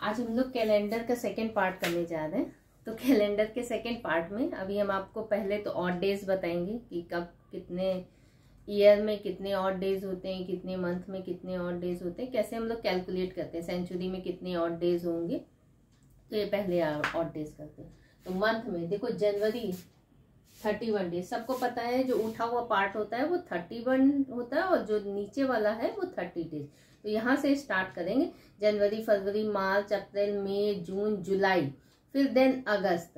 आज हम लोग कैलेंडर का सेकेंड पार्ट करने जा रहे हैं। तो कैलेंडर के सेकेंड पार्ट में अभी हम आपको पहले तो ऑड डेज बताएंगे कि कब कितने ईयर में कितने ऑड डेज होते हैं, कितने मंथ में कितने ऑड डेज होते हैं, कैसे हम लोग कैलकुलेट करते हैं, सेंचुरी में कितने ऑड डेज होंगे। तो ये पहले ऑड डेज करते हैं। तो मंथ में देखो जनवरी 31 डेज, सबको पता है जो उठा हुआ पार्ट होता है वो 31 होता है और जो नीचे वाला है वो 30 डेज। तो यहाँ से स्टार्ट करेंगे, जनवरी, फरवरी, मार्च, अप्रैल, मई, जून, जुलाई, फिर देन अगस्त,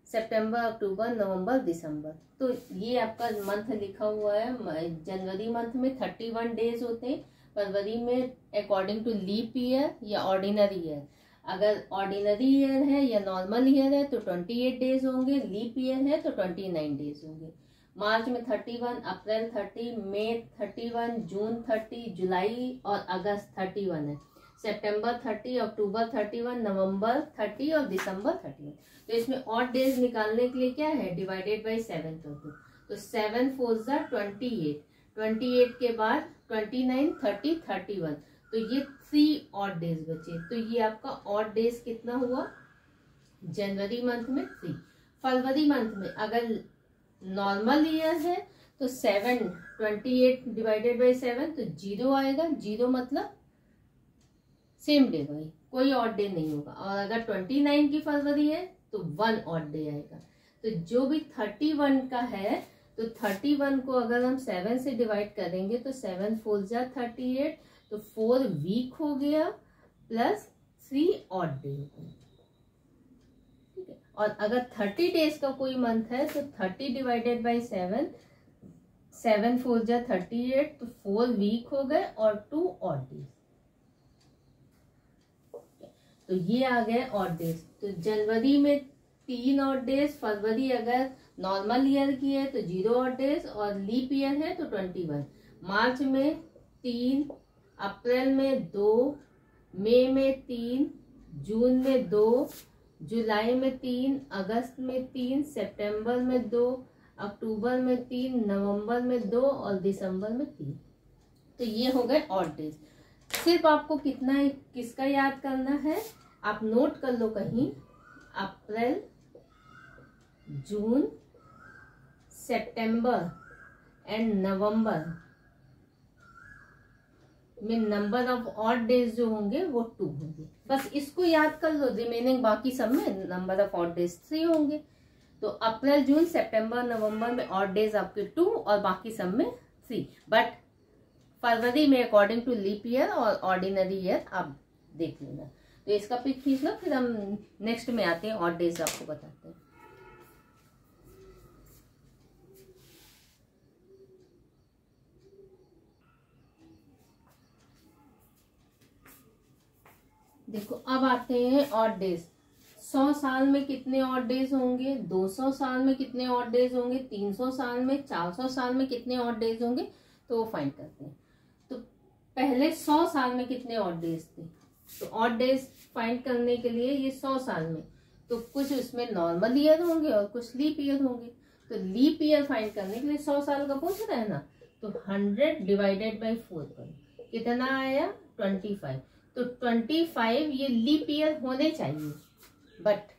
सितंबर, अक्टूबर, नवंबर, दिसंबर। तो ये आपका मंथ लिखा हुआ है। जनवरी मंथ में 31 डेज होते हैं, फरवरी में अकॉर्डिंग टू लीप ईयर या ऑर्डिनरी ईयर। अगर ऑर्डिनरी ईयर है या नॉर्मल ईयर है तो 28 डेज होंगे, लीप ईयर है तो 29 डेज होंगे। मार्च में 31, अप्रैल 30, मई 31, जून 30, जुलाई और अगस्त 31 है, सितंबर 30, अक्टूबर 31, नवंबर 30 और दिसंबर 31। तो इसमें ऑड डेज निकालने के लिए क्या है, डिवाइडेड बाई 7 कर दो। तो 7 4 जा 28, 28 के बाद 29, 30, 31। तो ये 3 ऑड डेज बचे। तो ये आपका ऑड डेज कितना हुआ जनवरी मंथ में 3। फरवरी मंथ में अगर नॉर्मल ईयर है तो 7, 28 डिवाइडेड बाई 7 तो 0 आएगा। 0 मतलब सेम डे भाई, कोई ऑड डे नहीं होगा। और अगर 29 की फरवरी है तो 1 ऑड डे आएगा। तो जो भी 31 का है तो 31 को अगर हम 7 से डिवाइड करेंगे तो 7 4 जा 38, तो 4 वीक हो गया प्लस 3 ऑड डे हो गया। ठीक है। और अगर 30 डेज का कोई मंथ है तो 30 डिवाइडेड बाई 7, 7 4 जा 38, तो 4 वीक हो गए और 2 ऑड डेज। तो ये आ गए ऑड डेज। तो जनवरी में 3 ऑड डेज, फरवरी अगर नॉर्मल ईयर की है तो 0 ऑड डेज और लीप ईयर है तो 21, मार्च में 3, अप्रैल में 2, मई में 3, जून में 2, जुलाई में 3, अगस्त में 3, सितंबर में 2, अक्टूबर में 3, नवंबर में 2 और दिसंबर में 3। तो ये हो गए ऑड डेज। सिर्फ आपको कितना किसका याद करना है, आप नोट कर लो कहीं, अप्रैल, जून, सितंबर एंड नवंबर में नंबर ऑफ ऑड डेज जो होंगे वो 2 होंगे। बस इसको याद कर लो, रिमेनिंग बाकी सब में नंबर ऑफ ऑड डेज 3 होंगे। तो अप्रैल, जून, सितंबर, नवंबर में ऑड डेज आपके 2 और बाकी सब में 3। बट फरवरी में अकॉर्डिंग टू लीप ईयर और ऑर्डिनरी ईयर आप देख लेना। तो इसका पिक खींच लो, फिर हम नेक्स्ट में आते हैं, ऑड डेज आपको बताते हैं। देखो अब आते हैं ऑड डेज। 100 साल में कितने ऑड डेज होंगे, 200 साल में कितने ऑड डेज होंगे, 300 साल में, 400 साल में कितने ऑड डेज होंगे, तो वो फाइंड करते हैं। तो पहले 100 साल में कितने ऑड डेज थे, तो ऑड डेज फाइंड करने के लिए ये 100 साल में तो कुछ उसमें नॉर्मल ईयर होंगे और कुछ लीप ईयर होंगे। तो लीप ईयर फाइंड करने के लिए 100 साल का पूछ रहा है ना, तो 100 डिवाइडेड बाई 4 करो, कितना आया 25। तो 25 ये लीप ईयर होने चाहिए, बट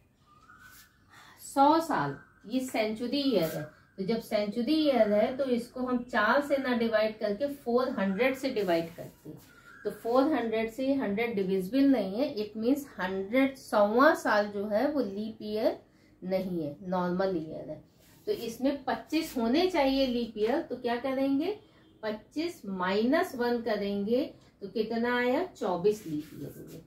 100 साल ये सेंचुरी ईयर है। तो जब सेंचुरी ईयर है तो इसको हम 4 से ना डिवाइड करके 400 से डिवाइड करते हैं। तो 400 से 100 डिविजिबल नहीं है, इट मीन्स 100वां साल जो है वो लीप ईयर नहीं है, नॉर्मल ईयर है। तो इसमें 25 होने चाहिए लीप ईयर, तो क्या करेंगे 25 माइनस 1 करेंगे तो कितना आया 24 लीप ईयर होंगे।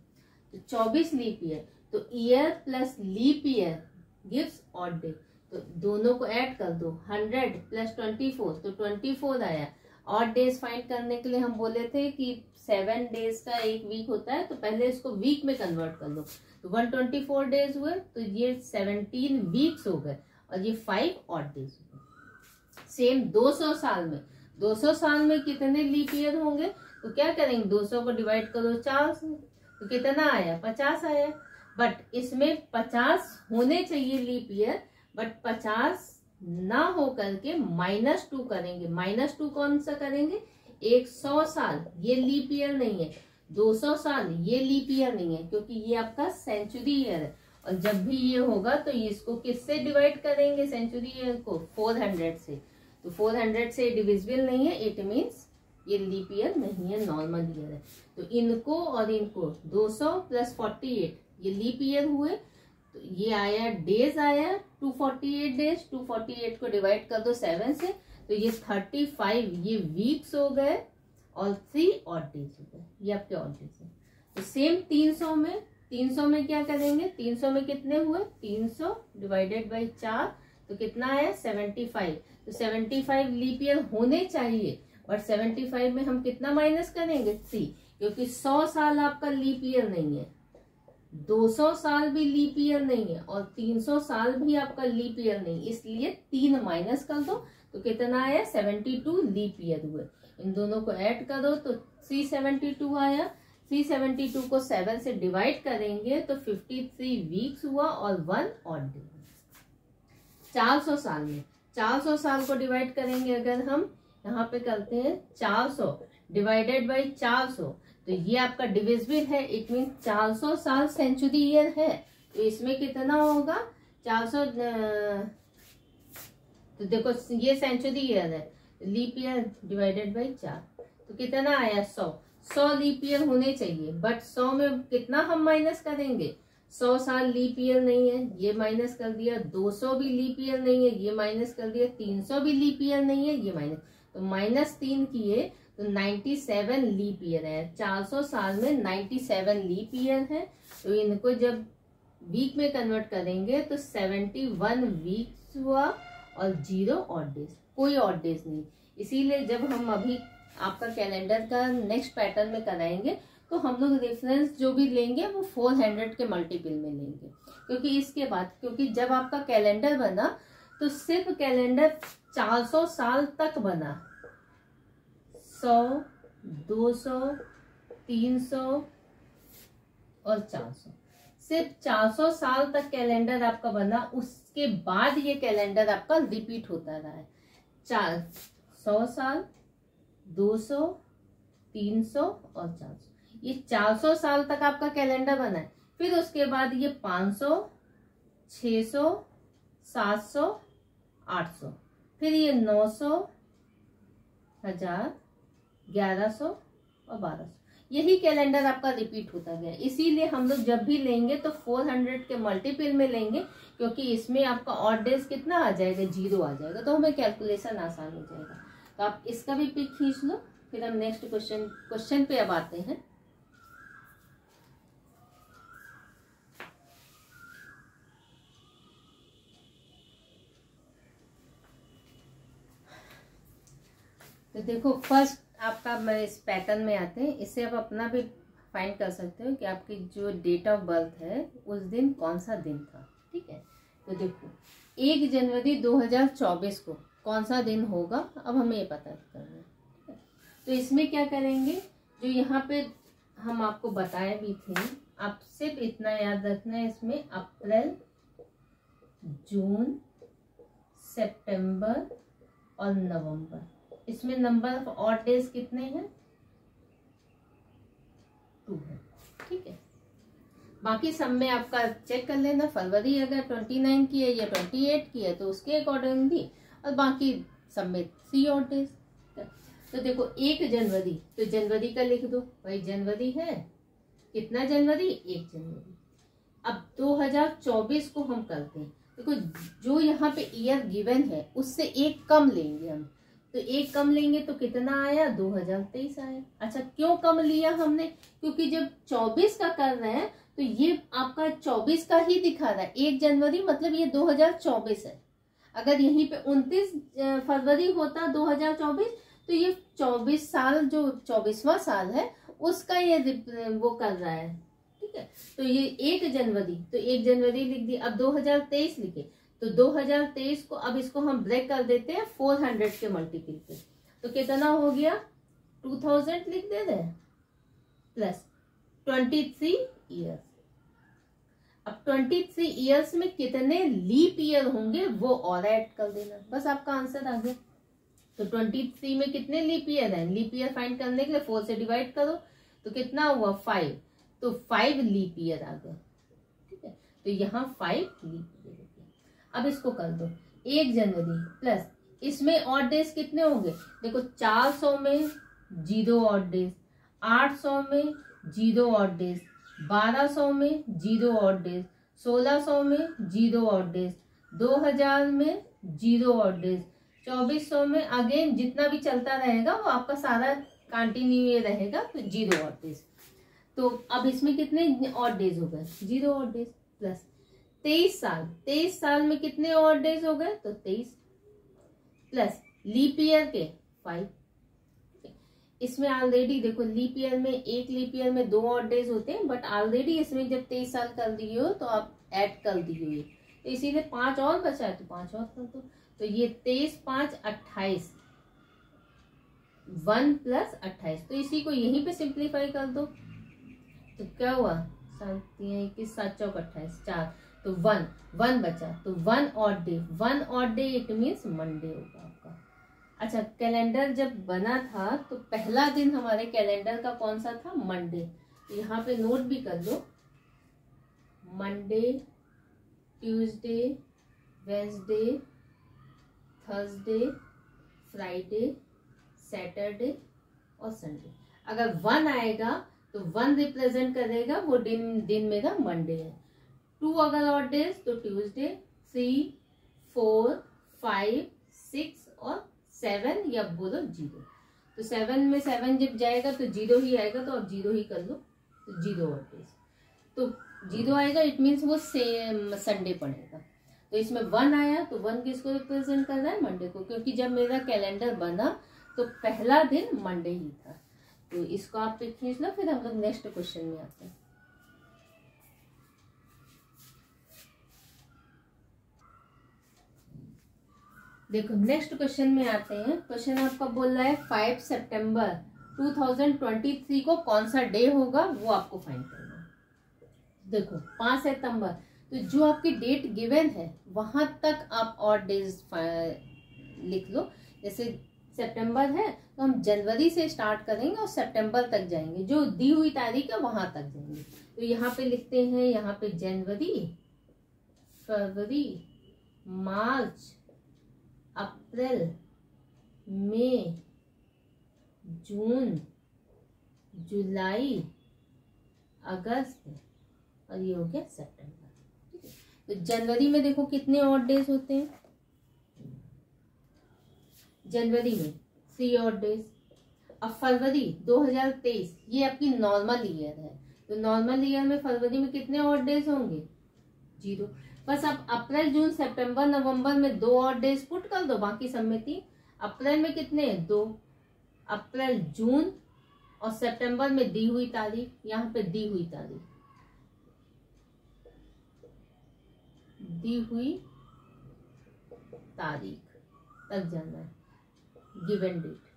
तो 24 लीप ईयर, तो year plus leap year gives odd day. तो दोनों को ऐड कर दो, 100 प्लस 24 तो 24 आया। ऑड डेज फाइंड करने के लिए हम बोले थे कि 7 डेज का एक वीक होता है, तो पहले इसको वीक में कन्वर्ट कर लो। तो 124 डेज हुए, तो ये 17 वीक्स हो गए और ये 5 ऑड डेज हो गए। सेम 200 साल में, 200 साल में कितने लीप ईयर होंगे, तो क्या करेंगे 200 को डिवाइड करो 4 से, तो कितना आया 50 आया। बट इसमें 50 होने चाहिए लीप ईयर, बट 50 ना हो करके -2 करेंगे। -2 कौन सा करेंगे, 100 साल ये लीप ईयर नहीं है, 200 साल ये लीप ईयर नहीं है, क्योंकि ये आपका सेंचुरी ईयर है। और जब भी ये होगा तो इसको किससे डिवाइड करेंगे, सेंचुरी ईयर को 400 से। तो 400 से डिविजिबल नहीं है, इट मीन्स ये लीप ईयर नहीं है, नॉर्मल ईयर है। तो इनको और इनको 200 + 48 ये लीप ईयर हुए। तो ये आया डेज आया 248 डेज। 248 को डिवाइड कर दो 7 से, तो ये 35 ये वीक्स हो गए और 3 ऑड डेज हो गए। ये आपके ऑड डेज है। तो सेम 300 में क्या करेंगे, 300 में कितने हुए, 300 डिवाइडेड बाई 4, तो कितना आया 75। तो 75 लीप ईयर होने चाहिए, और 75 में हम कितना माइनस करेंगे 3, क्योंकि 100 साल आपका लीप ईयर नहीं है, 200 साल भी लीप ईयर नहीं है, और 300 साल भी आपका लीप ईयर नहीं, इसलिए 3 माइनस कर दो। तो कितना आया 72 लीप ईयर हुए। इन दोनों को ऐड करो तो 372 आया। 372 को 7 से डिवाइड करेंगे तो 53 वीक्स हुआ और 1 ऑड डे। 400 साल में 400 साल को डिवाइड करेंगे, अगर हम यहाँ पे करते हैं 400 डिवाइडेड बाई 400, तो ये आपका डिविजिबल है, इट मीन 400 साल सेंचुरी ईयर है। तो इसमें कितना होगा 400, तो देखो ये सेंचुरी ईयर है, लीप ईयर डिवाइडेड बाई 4, तो कितना आया 100 लीप ईयर होने चाहिए। बट 100 में कितना हम माइनस करेंगे, 100 साल लीप ईयर नहीं है, ये माइनस कर दिया। 200 भी लीप ईयर नहीं है, ये माइनस कर दिया। 300 भी लीप ईयर नहीं है, ये माइनस, तो -3 किए तो 97 लीप ईयर है। 400 साल में 97 लीप ईयर है। तो इनको जब वीक में कन्वर्ट करेंगे तो 71 वीक्स हुआ और 0 ऑड डेज, कोई ऑड डेज नहीं। इसीलिए जब हम अभी आपका कैलेंडर का नेक्स्ट पैटर्न में कराएंगे तो हम लोग रेफरेंस जो भी लेंगे वो 400 के मल्टीपल में लेंगे, क्योंकि इसके बाद, क्योंकि जब आपका कैलेंडर बना तो सिर्फ कैलेंडर 400 साल तक बना। 100, 200, 300 और 400, सिर्फ 400 साल तक कैलेंडर आपका बना। उसके बाद ये कैलेंडर आपका रिपीट होता रहा है। 100 साल, 200, 300 और 400, ये 400 साल तक आपका कैलेंडर बना है। फिर उसके बाद ये 500, 600, 700, 800, फिर ये 900, 1000, 1100 और 1200, यही कैलेंडर आपका रिपीट होता गया। इसीलिए हम लोग जब भी लेंगे तो 400 के मल्टीपल में लेंगे, क्योंकि इसमें आपका ऑड डेज कितना आ जाएगा, 0 आ जाएगा, तो हमें कैलकुलेशन आसान हो जाएगा। तो आप इसका भी पिक खींच लो। फिर हम नेक्स्ट क्वेश्चन पे अब आते हैं। तो देखो फर्स्ट आपका, मैं इस पैटर्न में आते हैं, इससे आप अपना भी फाइंड कर सकते हो कि आपकी जो डेट ऑफ बर्थ है उस दिन कौन सा दिन था। ठीक है, तो देखो 1 जनवरी 2024 को कौन सा दिन होगा, अब हमें ये पता करना है। ठीक है, तो इसमें क्या करेंगे, जो यहाँ पे हम आपको बताए भी थे, आप सिर्फ इतना याद रखना है, इसमें अप्रैल, जून, सितंबर और नवंबर, इसमें नंबर ऑफ ऑड डेज कितने हैं, 2 है। ठीक है, बाकी सब में आपका चेक कर लेना। फरवरी अगर 29 की है या 28 की है तो उसके अकॉर्डिंग भी, और बाकी सब में 3 ऑड डेज। तो देखो 1 जनवरी, तो जनवरी का लिख दो भाई, जनवरी है कितना, जनवरी 1 जनवरी। अब 2024 को हम करते हैं। देखो जो यहाँ पे ईयर गिवन है उससे 1 कम लेंगे हम, तो 1 कम लेंगे तो कितना आया, 2023 आया। अच्छा क्यों कम लिया हमने, क्योंकि जब 24 का कर रहे हैं तो ये आपका 24 का ही दिखा रहा है। 1 जनवरी मतलब ये 2024 है। अगर यहीं पे 29 फरवरी होता 2024 तो ये 24 साल, जो 24वां साल है उसका ये वो कर रहा है। ठीक है, तो ये 1 जनवरी, तो 1 जनवरी लिख दी। अब 2023 लिखे तो 2023 को, अब इसको हम ब्रेक कर देते हैं 400 के मल्टीपल पे, तो कितना हो गया 2000 लिख दे रहे हैं प्लस 23 ईयर्स। अब 23 ईयर्स में कितने लीप ईयर होंगे वो और ऐड कर देना, बस आपका आंसर आ गया। तो 23 में कितने लीप ईयर है, लीप ईयर फाइंड करने के लिए 4 से डिवाइड करो, तो कितना हुआ 5, तो 5 लीप ईयर आ गया। ठीक है, तो यहाँ 5 लीप ईयर हो गया। अब इसको कर दो 1 जनवरी प्लस इसमें ऑड डेज कितने होंगे, देखो 400 में 0 ऑड डेज, 800 में 0 ऑड डेज, 1200 में 0 ऑड डेज, 1600 में 0 ऑड डेज, 2000 में 0 ऑड डेज, 2400 में अगेन जितना भी चलता रहेगा वो आपका सारा कंटिन्यू रहेगा, तो 0 ऑड डेज। तो अब इसमें कितने ऑड डेज हो गए, 0 ऑड डेज प्लस 23 साल में कितने ऑड डेज हो गए, तो 23 प्लस लीप ईयर के 5। इसमें ऑलरेडी देखो लीप ईयर में, एक लीप ईयर में 2 ऑड डेज होते हैं, बट ऑलरेडी इसमें जब 23 साल कर दिए हो तो आप ऐड कर दिए हुए, तो इसीलिए 5 और बचा है तो 5 और कर दो। तो ये 23 5 28, 1 प्लस 28, तो इसी को यहीं पे सिंप्लीफाई कर दो, तो क्या हुआ 21 7 चौक 28 4, तो 1 बचा, तो 1 odd day it means Monday होगा आपका। अच्छा, कैलेंडर जब बना था तो पहला दिन हमारे कैलेंडर का कौन सा था, मंडे। तो यहाँ पे नोट भी कर लो, Monday, Tuesday, Wednesday, Thursday, Friday, Saturday और संडे। अगर 1 आएगा तो 1 रिप्रेजेंट करेगा वो दिन मेरा मंडे है। 2 अगर ऑड डेज तो ट्यूसडे, 3 4 5 6 और 7 या बोलो 0, तो 7 में 7 जब जाएगा तो 0 ही आएगा, तो अब 0 ही कर लो, तो 0 ऑड डेज, तो 0 आएगा इट मीन्स वो सेम संडे पड़ेगा। तो इसमें 1 आया तो 1 किसको रिप्रेजेंट कर रहा है, मंडे को, क्योंकि जब मेरा कैलेंडर बना तो पहला दिन मंडे ही था। तो इसको आप पे खींच लो, फिर हम लोग नेक्स्ट क्वेश्चन में आते हैं। देखो नेक्स्ट क्वेश्चन में आते हैं। क्वेश्चन आपका बोल रहा है 5 सितंबर 2023 को कौन सा डे होगा, वो आपको फाइंड करना है। देखो 5 सितंबर, तो जो आपकी डेट गिवन है वहां तक आप और डेज लिख लो। जैसे सितंबर है तो हम जनवरी से स्टार्ट करेंगे और सितंबर तक जाएंगे, जो दी हुई तारीख है वहां तक जाएंगे। तो यहाँ पे लिखते हैं, यहाँ पे जनवरी, फरवरी, मार्च, अप्रैल, मई, जून, जुलाई, अगस्त और ये हो गया सितंबर। ठीक है, तो जनवरी में देखो कितने ऑड डेज होते हैं, जनवरी में 3 ऑड डेज। अब फरवरी 2023 ये आपकी नॉर्मल ईयर है, तो नॉर्मल ईयर में फरवरी में कितने ऑड डेज होंगे, 0। बस अब अप्रैल, जून, सितंबर, नवंबर में 2 ऑड डेज पुट कर दो, बाकी सब में 3। अप्रैल में कितने हैं, 2। अप्रैल, जून और सितंबर में दी हुई तारीख, यहाँ पे दी हुई तारीख, दी हुई तारीख तक जाना है, गिवन डेट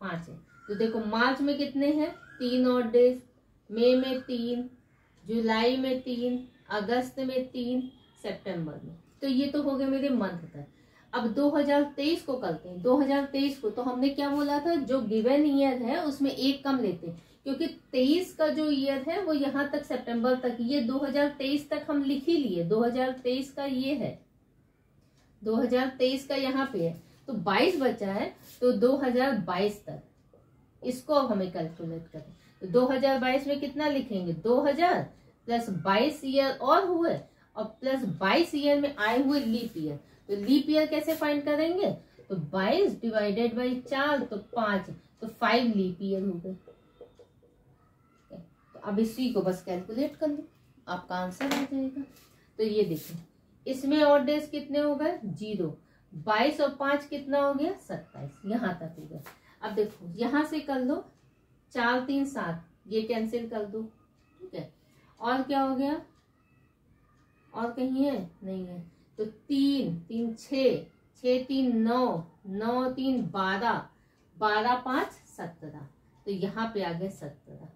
5 है। तो देखो मार्च में कितने हैं, 3 ऑड डेज, मई में 3, जुलाई में 3, अगस्त में 3, सितंबर में। तो ये तो हो गए मेरे मंथ तक। अब 2023 को करते हैं। 2023 को तो हमने क्या बोला था, जो गिवन ईयर है उसमें एक कम लेते हैं, क्योंकि 23 का जो ईयर है वो यहाँ तक सितंबर तक, ये 2023 तक हम लिख ही लिए, 2023 का ये है, 2023 का यहाँ पे है, तो 22 बचा है, तो 2022 तक इसको हमें कैलकुलेट करें। तो 2022 में कितना लिखेंगे, 2000 प्लस 22 ईयर और हुए, और प्लस 22 ईयर में आए हुए लीप ईयर। तो लीप ईयर कैसे फाइंड करेंगे, तो 22 डिवाइडेड बाई 4 तो 5, तो 5 लीप ईयर हो गए। तो अब इसी को बस कैलकुलेट कर लो, आपका आंसर आ जाएगा। तो ये देखो इसमें ऑड डेज कितने हो गए, 0। 22 और 5 कितना हो गया, 27, यहाँ तक हो गया। अब देखो यहाँ से कर लो, 4 3 7, ये कैंसिल कर दो। ठीक है, और क्या हो गया, और कहीं है, नहीं है, तो 3 3 6, 6 3 9, 9 3 12, 12 5 17, तो यहाँ पे आ गया 17,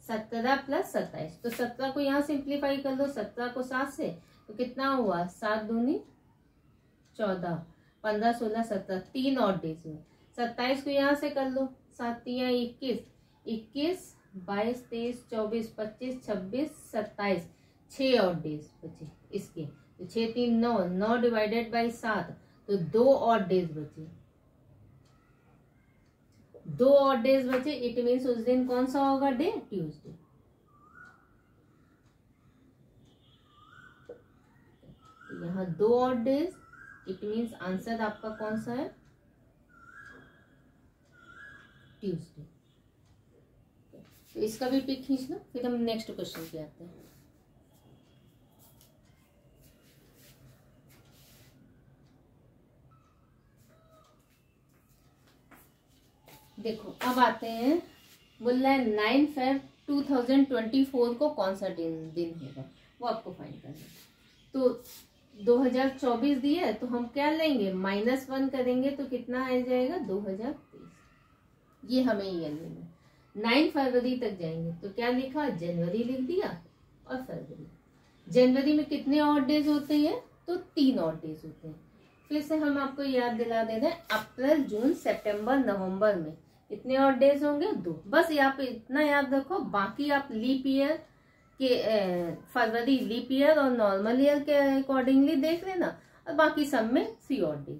17 प्लस 27, तो 17 को यहाँ सिंप्लीफाई कर लो, 17 को 7 से, तो कितना हुआ, 7 दूनी 14, 15 16 17, 3 ऑड डेज हुए। 27 को यहाँ से कर लो, 7 या 21, 22, 23, 24, 25, 26, 27, 6 और डेज बचे इसके। तो 6 3 9, 9 डिवाइडेड बाई 7, तो 2 और डेज बचे, 2 और डेज बचे। इट मीन्स उस दिन कौन सा होगा डे? ट्यूसडे। यहाँ 2 और डेज, इट मीन्स आंसर आपका कौन सा है? ट्यूसडे। तो इसका भी पिक खींच लो, फिर हम नेक्स्ट क्वेश्चन पे आते हैं। देखो अब आते हैं, बोल रहा है 9 Feb 2024 को कौन सा दिन होगा, वो आपको फाइंड करना है। तो 2024 दिया है, तो हम क्या लेंगे? -1 करेंगे तो कितना आ जाएगा? 2023। ये हमें ईयर लेना है। 9 फरवरी तक जाएंगे तो क्या लिखा? जनवरी लिख दिया और फरवरी। जनवरी में कितने और डेज होते हैं? तो 3 और डेज होते हैं। फिर से हम आपको याद दिला दे रहे हैं, अप्रैल, जून, सितंबर, नवंबर में कितने और डेज होंगे? 2। बस यहाँ पे इतना याद रखो, बाकी आप लीप ईयर के फरवरी लीप ईयर और नॉर्मल ईयर के अकॉर्डिंगली देख लेना, और बाकी सब में 3 और डेज।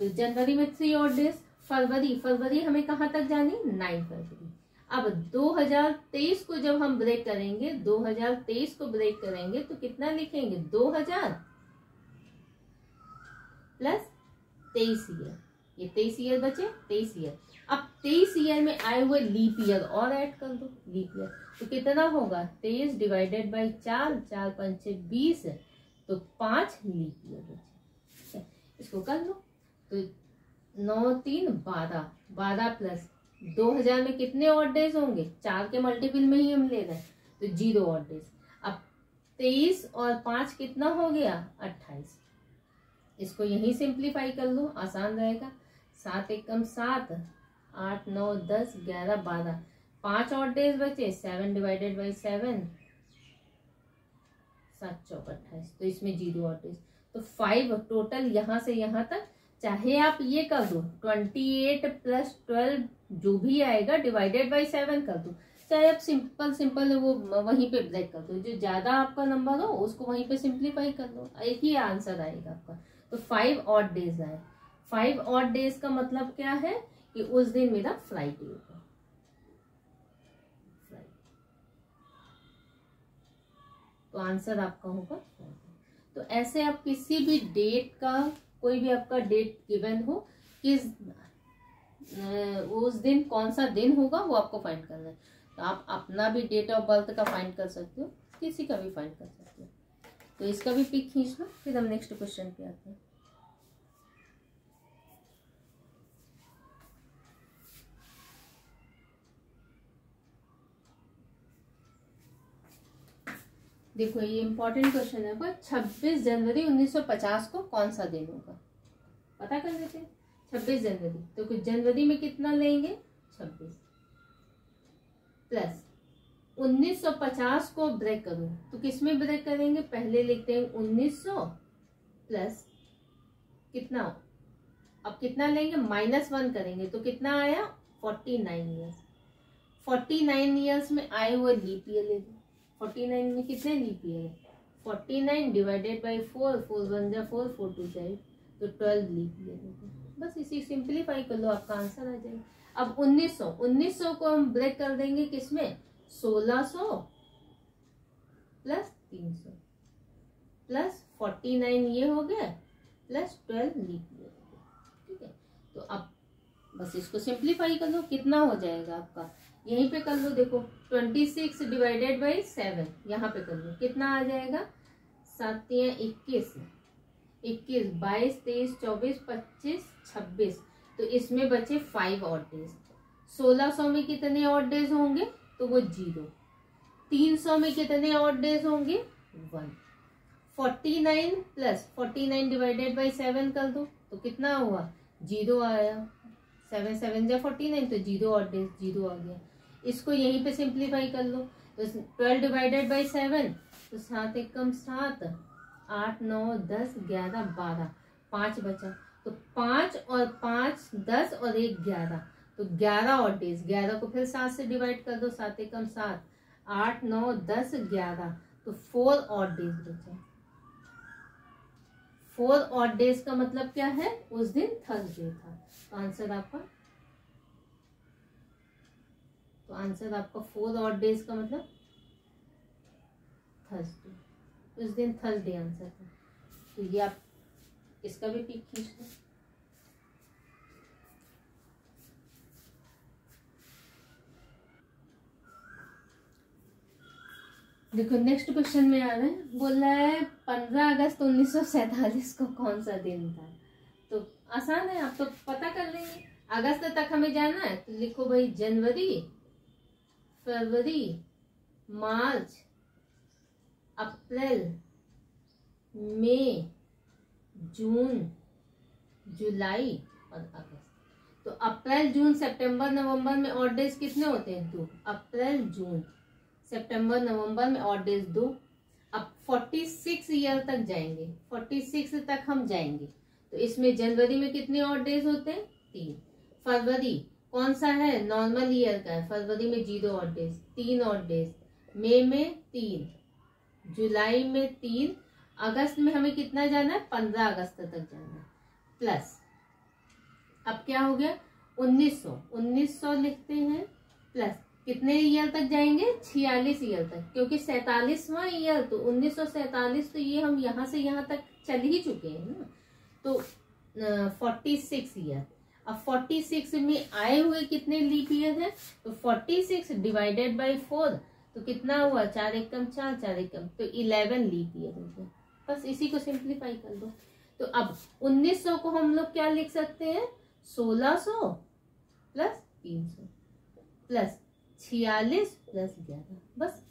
तो जनवरी में 3 और डेज, फरवरी हमें कहाँ तक जानी? 9 फरवरी। अब 2023 को जब हम ब्रेक करेंगे, 2023 को ब्रेक करेंगे तो कितना लिखेंगे? 2000 प्लस 23 ईयर। ये 23 ईयर बचे, 23 ईयर। अब 23 ईयर में आए हुए लीप ईयर और ऐड कर दो, लीप ईयर तो कितना होगा? 23 डिवाइडेड बाई 4, 4 5 20, तो 5 लीप ईयर बचे। इसको कर लो, तो 9 3 12, 12 प्लस 2000 में कितने और डेज होंगे? 4 के मल्टीपल में ही हम ले रहे हैं, तो 0 और डेज। अब 23 और 5 कितना हो गया? 28। इसको यहीं सिंप्लीफाई कर लो, आसान रहेगा। 7 एकम 7, 8 9 10 11 12, 5 और डेज बचे। 7 डिवाइडेड बाई 7, 7 चौक 28, तो इसमें 0 और डेज। तो 5 टोटल यहाँ से यहाँ तक। चाहे आप ये कर दो 28 प्लस 12 जो भी आएगा डिवाइडेड बाई 7 कर दो, चाहे आप सिंपल वो वहीं पे ब्रेक कर दो, जो ज्यादा आपका नंबर हो उसको वहीं पे सिंप्लीफाई कर लो, एक ही आंसर आएगा आपका। तो 5 और डेज आए। 5 और डेज का मतलब क्या है कि उस दिन मेरा फ्लाइट होगा, तो आंसर आपका होगा। तो ऐसे आप किसी भी डेट का, कोई भी आपका डेट गिवन हो, किस उस दिन कौन सा दिन होगा वो आपको फाइंड करना है। तो आप अपना भी डेट ऑफ बर्थ का फाइंड कर सकते हो, किसी का भी फाइंड कर सकते हो। तो इसका भी पिक खींच लो, फिर हम नेक्स्ट क्वेश्चन पे आते हैं। देखो ये इंपॉर्टेंट क्वेश्चन है, पर 26 जनवरी 1950 को कौन सा दिन होगा, पता कर लेते हैं। 26 जनवरी, तो कुछ जनवरी में कितना लेंगे? 26 प्लस 1950 को ब्रेक करो तो किस में ब्रेक करेंगे? पहले लिखते हैं 1900 प्लस कितना, अब कितना लेंगे? -1 करेंगे तो कितना आया? 49 ईयर्स। 49 ईयर्स में आए हुए लीप ईयर ले लो। 49 में कितने लीप ईयर है? 49 डिवाइडेड बाई 4, 4 1 जा 4, 4 2 जा 8, तो 12 लीप ईयर ले लो। बस इसी सिंप्लीफाई कर लो, आपका आंसर आ जाएगा। अब 1900 को हम ब्रेक कर देंगे किसमें? 1600 प्लस 300 प्लस 49 ये हो गया, प्लस 12 लीप ईयर। ठीक है, तो अब बस इसको सिंप्लीफाई कर लो, कितना हो जाएगा आपका? यहीं पे कर लो, देखो 26 डिवाइडेड बाई 7, यहाँ पे कर लो, कितना आ जाएगा? 7 या 21, 22 23 24 25 26, तो इसमें बचे 5 और डेज। 1600 में कितने और डेज होंगे? तो वो 0। 300 में कितने और डेज होंगे? 1। 49 प्लस 49 डिवाइडेड बाई 7 कर दो तो कितना हुआ? 0 आया। 7 7 जा 49, तो 0 और डेज 0 आ गया। इसको यहीं पे सिंप्लीफाई कर लो, तो 12 डिवाइडेड बाई 7, तो 7 एकम 7, 8 9 10 11 12, 5 बचा। तो 5 और 5 10 और 1 11, तो 11 ऑड डेज। 11 को फिर 7 से डिवाइड कर दो, 7 एकम 7, 8 9 10 11, तो 4 ऑड डेज बचे। 4 ऑड डेज का मतलब क्या है, उस दिन थर्सडे था। तो आंसर आपका 4 ऑड डेज का मतलब थर्सडे, उस दिन थर्सडे आंसर था। तो ये आप इसका भी पिक खींच लो। देखो नेक्स्ट क्वेश्चन में आ रहा है, बोल रहा है 15 अगस्त 1947 को कौन सा दिन था। तो आसान है, आप तो पता कर लेंगे। अगस्त तक हमें जाना है, तो लिखो भाई जनवरी, फरवरी, मार्च, अप्रैल, मई, जून, जुलाई और अगस्त। तो अप्रैल जून सितंबर नवंबर में ऑड डेज कितने होते हैं, 2। अप्रैल जून सितंबर नवंबर में ऑड डेज 2। अब 46 ईयर तक जाएंगे, 46 तक हम जाएंगे, तो इसमें जनवरी में कितने ऑड डेज होते हैं, 3। फरवरी कौन सा है, नॉर्मल ईयर का है, फरवरी में 0 ऑड डेज, 3 ऑड डेज। मई में 3, जुलाई में 3, अगस्त में हमें कितना जाना है, 15 अगस्त तक जाना है। प्लस अब क्या हो गया, 1900 लिखते हैं, प्लस कितने ईयर तक जाएंगे, 46 ईयर तक, क्योंकि 47वां ईयर, तो 1947, तो ये हम यहाँ से यहाँ तक चल ही चुके हैं ना। तो 46 ईयर। अब 46 में आए हुए कितने लीप ईयर है, तो 46 डिवाइडेड बाई 4, तो कितना हुआ, 4 एकम 4, 4 एकम, तो 11 लीप ईयर हो गया। बस इसी को सिंप्लीफाई कर दो। तो अब 1900 को हम लोग क्या लिख सकते हैं, 1600 प्लस 300 प्लस 46 प्लस 11। बस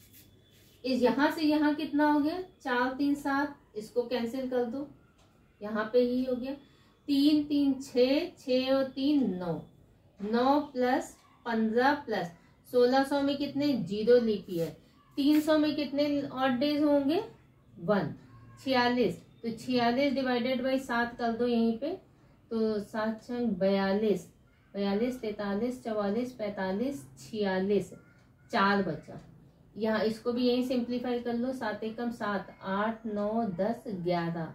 इस यहां से यहां कितना हो गया, 4 3 7, इसको कैंसिल कर दो, यहाँ पे ही हो गया। 3 3 6, 6 और 3 9, 9 प्लस 15 प्लस 1600 में कितने, 0 लीप ईयर। 300 में कितने ऑड डेज होंगे, 1। 46, तो 46 डिवाइडेड बाई 7 कर दो यहीं पे, तो 7 छंग 42, 42 43 44 45 46, 4 बचा। यहाँ इसको भी यही सिंप्लीफाई कर लो, 7 एकम 7, 8 9 10 11,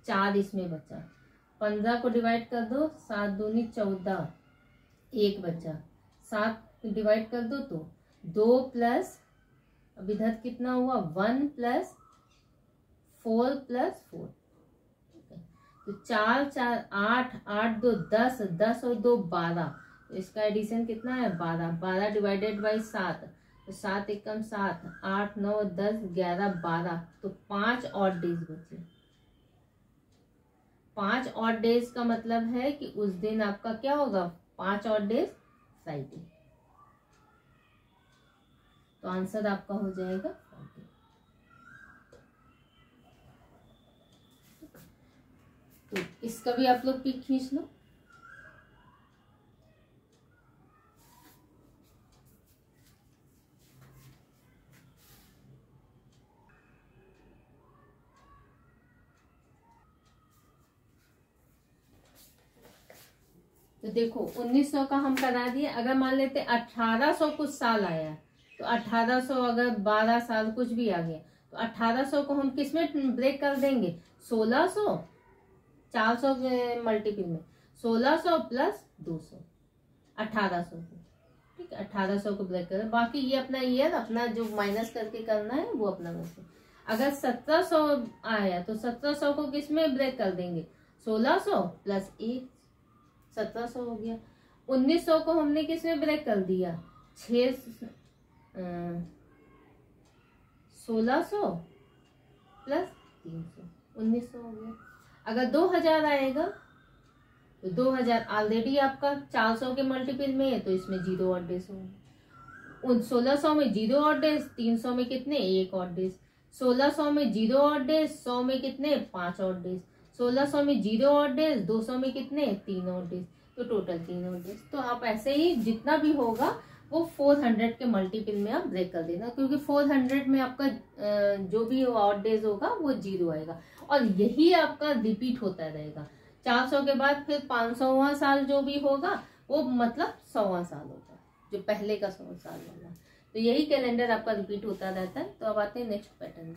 4 इसमें बचा। 15 को डिवाइड कर दो, 7 दूनी 14, 1 बचा। 7 डिवाइड कर दो तो 2 प्लस, अब इधर कितना हुआ, 1 प्लस 4 प्लस 4, तो 4 4 8, 8 2 10, 10 और 2 12, तो इसका एडिशन कितना है, 12। 12 डिवाइडेड बाई 7, तो 7 एकम 7, 8 9 10 11 12, तो 5 ऑड डेज बचे। 5 ऑड डेज का मतलब है कि उस दिन आपका क्या होगा, 5 ऑड डेज फ्राइडे। तो आंसर आपका हो जाएगा फ्राइडे। तो इसका भी आप लोग पिक खींच लो। तो देखो 1900 का हम करा दिए। अगर मान लेते 1800 कुछ साल आया, तो 1800 अगर 12 साल कुछ भी आ गया, तो 1800 को हम किस में ब्रेक कर देंगे, 1600, 400 के मल्टीपल में 1600 प्लस 200, 1800 को, ठीक है, 1800 को ब्रेक करें। बाकी ये अपना ईयर अपना जो माइनस करके करना है वो अपना वैसे। अगर 1700 आया तो 1700 को किस में ब्रेक कर देंगे, 1600 प्लस 1, 1700 हो गया। 1900 को हमने किस में ब्रेक कर दिया, 1600 प्लस 300, 1900 हो गया। अगर 2000 आएगा तो 2000 ऑलरेडी आपका 400 के मल्टीपल में है, तो इसमें 0 ऑड डेज होंगे। 1600 में 0 ऑड डेज, 300 में कितने, 1 ऑड डेज। 1600 में 0 ऑड डेज, 100 में कितने, 5 ऑड डेज। 1600 में 0 ऑड डेज, 200 में कितने, 3 ऑड डेज, तो टोटल 3 ऑड डेज। तो आप ऐसे ही जितना भी होगा वो 400 के मल्टीपल में आप ब्रेक कर देना, क्योंकि 400 में आपका जो भी ऑड डेज होगा वो 0 आएगा, और यही आपका रिपीट होता रहेगा। 400 के बाद फिर 500वां साल जो भी होगा वो मतलब 100वां साल होगा, जो पहले का 100 साल वाला। तो यही कैलेंडर आपका रिपीट होता रहता है। तो अब आते हैं नेक्स्ट पैटर्न में।